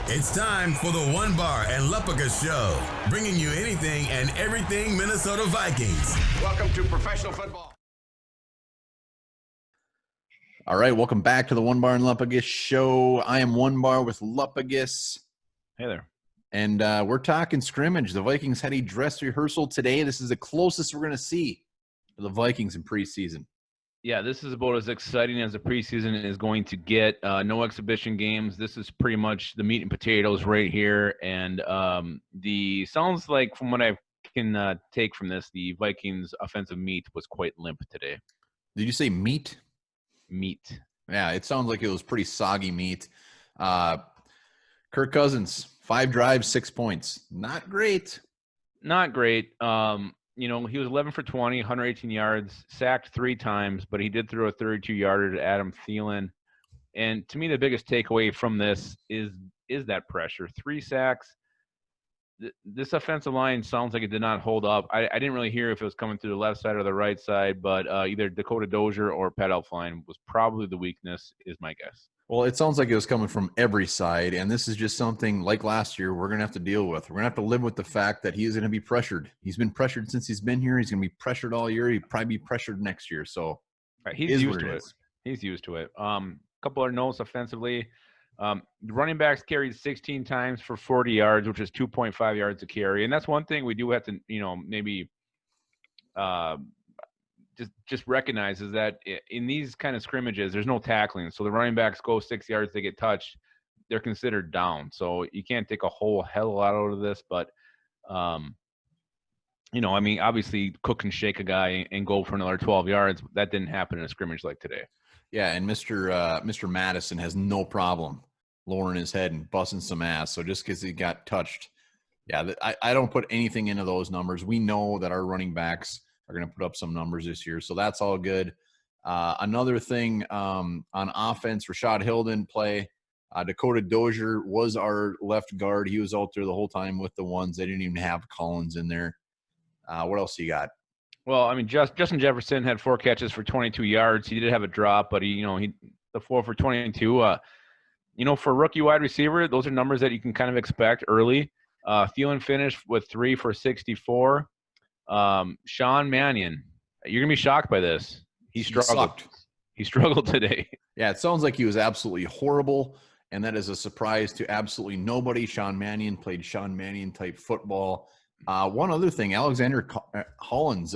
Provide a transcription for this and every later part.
It's time for the One Bar and Lupaga Show, bringing you anything and everything Minnesota Vikings. Welcome to professional football. All right, welcome back to the One Bar and Lupagus Show. I am One Bar with Lupagus. Hey there. And we're talking scrimmage. The Vikings had a dress rehearsal today. This is the closest we're going to see to the Vikings in preseason. Yeah, this is about as exciting as the preseason is going to get. No exhibition games. This is pretty much the meat and potatoes right here. And the sounds like, from what I can take from this, the Vikings' offensive meat was quite limp today. Did you say meat? Meat. Yeah, it sounds like it was pretty soggy meat. Kirk Cousins, 5 drives, 6 points. Not great. Not great. He was 11 for 20, 118 yards, sacked 3 times, but he did throw a 32-yarder to Adam Thielen. And to me, the biggest takeaway from this is that pressure. 3 sacks. This offensive line sounds like it did not hold up. I didn't really hear if it was coming through the left side or the right side, but either Dakota Dozier or Pat Elflein was probably the weakness, is my guess. Well, it sounds like it was coming from every side, and this is just something like last year we're going to have to deal with. We're going to have to live with the fact that he is going to be pressured. He's been pressured since he's been here. He's going to be pressured all year. He'll probably be pressured next year. So right, he's used to it. He's used to it. A couple of notes offensively. The running backs carried 16 times for 40 yards, which is 2.5 yards a carry. And that's one thing we do have to, maybe just recognize is that in these kind of scrimmages, there's no tackling. So the running backs go 6 yards, they get touched, they're considered down. So you can't take a whole hell of a lot out of this, but obviously Cook can shake a guy and go for another 12 yards. That didn't happen in a scrimmage like today. Yeah, and Mr. Madison has no problem lowering his head and busting some ass. So just because he got touched, I don't put anything into those numbers. We know that our running backs are going to put up some numbers this year, so that's all good. Another thing on offense, Rashad Hill didn't play. Dakota Dozier was our left guard. He was out there the whole time with the ones. They didn't even have Collins in there. What else you got? Well, Justin Jefferson had 4 catches for 22 yards. He did have a drop, but he the 4 for 22. For a rookie wide receiver, those are numbers that you can kind of expect early. Thielen finished with 3 for 64. Sean Mannion, you're gonna be shocked by this. He struggled. He struggled today. Yeah, it sounds like he was absolutely horrible, and that is a surprise to absolutely nobody. Sean Mannion played Sean Mannion type football. One other thing, Alexander Hollins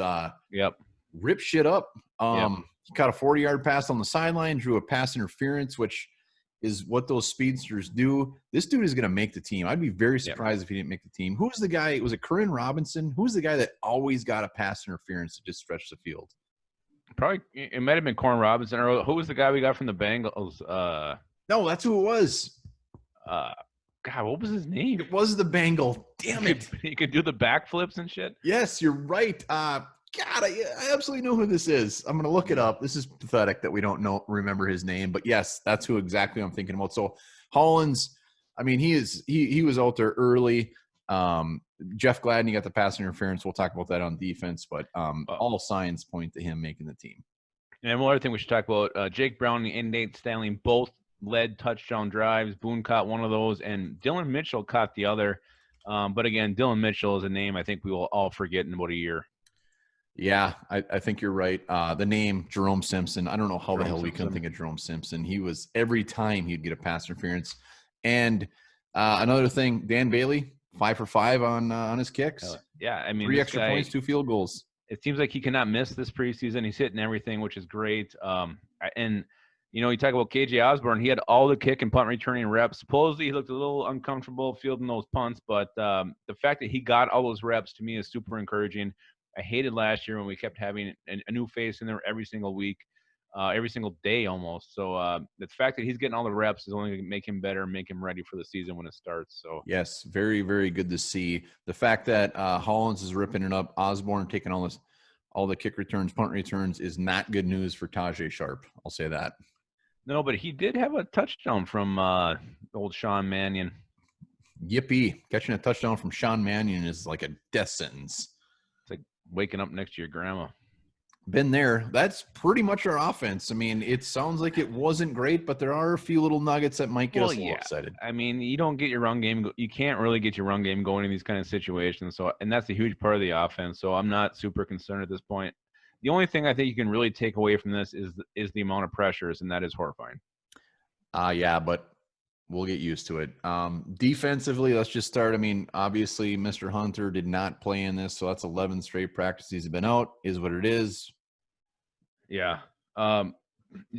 ripped shit up. He caught a 40-yard pass on the sideline, drew a pass interference, which is what those speedsters do. This dude is going to make the team. I'd be very surprised if he didn't make the team. Who's the guy? Was it Corinne Robinson? Who's the guy that always got a pass interference to just stretch the field? Probably it might have been Corinne Robinson. Or who was the guy we got from the Bengals? No, that's who it was. God, what was his name? It was the Bengal. Damn it. He could do the backflips and shit. Yes, you're right. God, I absolutely know who this is. I'm going to look it up. This is pathetic that we don't remember his name. But, yes, that's who exactly I'm thinking about. So, Hollins, he was out there early. Jeff Gladney got the pass interference. We'll talk about that on defense. But all signs point to him making the team. And one other thing we should talk about, Jake Brown and Nate Stanley both led touchdown drives. Boone caught one of those, and Dylan Mitchell caught the other. But, again, Dylan Mitchell is a name I think we will all forget in about a year. Yeah, I think you're right. The name Jerome Simpson, I don't know how the hell we couldn't think of Jerome Simpson. He was every time he'd get a pass interference. And another thing, Dan Bailey, 5 for 5 on his kicks. 3 extra points, 2 field goals. It seems like he cannot miss this preseason. He's hitting everything, which is great. And you talk about KJ Osborne. He had all the kick and punt returning reps. Supposedly he looked a little uncomfortable fielding those punts, but the fact that he got all those reps to me is super encouraging. I hated last year when we kept having a new face in there every single week, every single day almost. So the fact that he's getting all the reps is only going to make him better, make him ready for the season when it starts. So yes, very, very good to see. The fact that Hollins is ripping it up, Osborne taking all the kick returns, punt returns is not good news for Tajay Sharp. I'll say that. No, but he did have a touchdown from old Sean Mannion. Yippee. Catching a touchdown from Sean Mannion is like a death sentence. It's like waking up next to your grandma. Been there. That's pretty much our offense. I mean, it sounds like it wasn't great, but there are a few little nuggets that might get us a little excited. I mean, you don't get your run game. You can't really get your run game going in these kind of situations. So, and that's a huge part of the offense. So I'm not super concerned at this point. The only thing I think you can really take away from this is the amount of pressures, and that is horrifying. Yeah, but we'll get used to it. Defensively, let's just start. I mean, obviously, Mr. Hunter did not play in this, so that's 11 straight practices he's been out. Is what it is. Yeah. You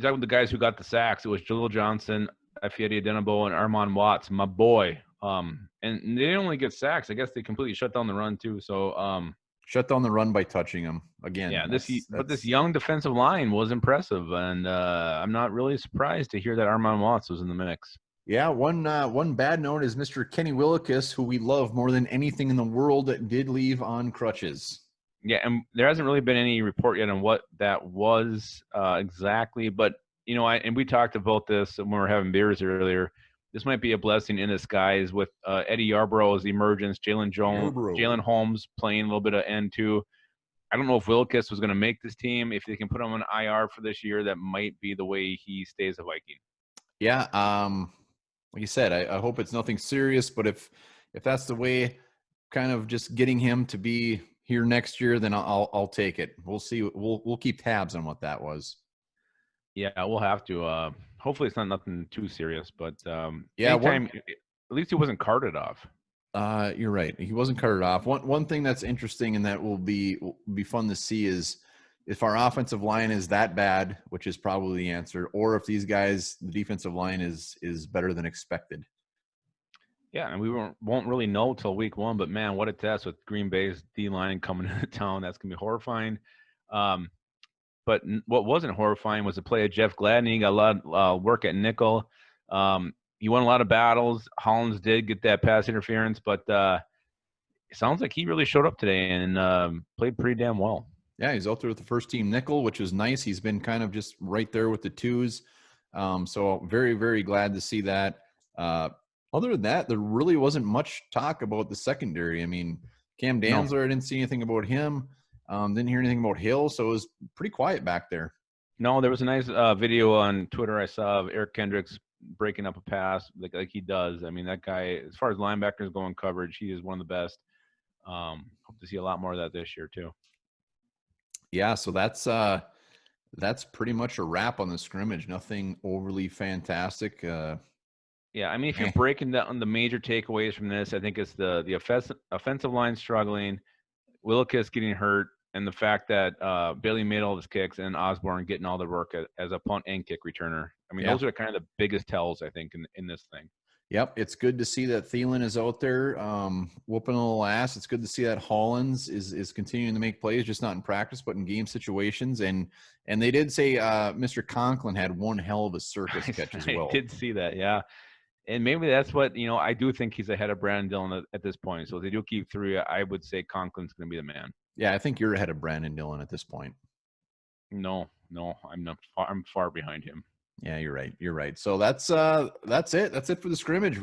talk about the guys who got the sacks. It was Jalil Johnson, Ifeadi Adenabo, and Armand Watts, my boy. And they didn't only get sacks. I guess they completely shut down the run too. So shut down the run by touching him again. Yeah, but this young defensive line was impressive, and I'm not really surprised to hear that Armand Watts was in the mix. Yeah, one bad note is Mr. Kenny Willekes, who we love more than anything in the world, did leave on crutches. Yeah, and there hasn't really been any report yet on what that was exactly. But, and we talked about this when we were having beers earlier. This might be a blessing in disguise with Eddie Yarborough's emergence, Jalen Holmes playing a little bit of end too. I don't know if Willekes was going to make this team. If they can put him on IR for this year, that might be the way he stays a Viking. Yeah, like you said, I hope it's nothing serious. But if that's the way, kind of just getting him to be here next year, then I'll take it. We'll see. We'll keep tabs on what that was. Yeah, we'll have to. Hopefully, it's not nothing too serious. But at least he wasn't carted off. You're right. He wasn't carted off. One thing that's interesting and that will be fun to see is if our offensive line is that bad, which is probably the answer, or if these guys, the defensive line is better than expected. Yeah, and we won't really know till week 1, but man, what a test with Green Bay's D-line coming into town. That's going to be horrifying. But what wasn't horrifying was the play of Jeff Gladney. He got a lot of work at nickel. He won a lot of battles. Hollins did get that pass interference, but it sounds like he really showed up today and played pretty damn well. Yeah, he's out there with the first team nickel, which is nice. He's been kind of just right there with the twos. So very, very glad to see that. Other than that, there really wasn't much talk about the secondary. I mean, Cam Danzler, I didn't see anything about him. Didn't hear anything about Hill, so it was pretty quiet back there. No, there was a nice video on Twitter I saw of Eric Kendricks breaking up a pass like he does. I mean, that guy, as far as linebackers go in coverage, he is one of the best. Hope to see a lot more of that this year too. Yeah, so that's pretty much a wrap on the scrimmage. Nothing overly fantastic. Yeah, I mean, if you're breaking down the major takeaways from this, I think it's the offensive line struggling, Willekes getting hurt, and the fact that Bailey made all his kicks and Osborne getting all the work as a punt and kick returner. I mean, those are kind of the biggest tells, I think, in this thing. Yep, it's good to see that Thielen is out there whooping a little ass. It's good to see that Hollins is continuing to make plays, just not in practice, but in game situations. And they did say Mr. Conklin had one hell of a circus catch as well. I did see that, yeah. And maybe that's what, I do think he's ahead of Brandon Dillon at this point. So if they do keep 3, I would say Conklin's going to be the man. Yeah, I think you're ahead of Brandon Dillon at this point. No, I'm not. I'm far behind him. Yeah, you're right. You're right. So that's it. That's it for the scrimmage.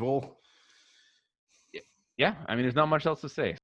Yeah, I mean, there's not much else to say.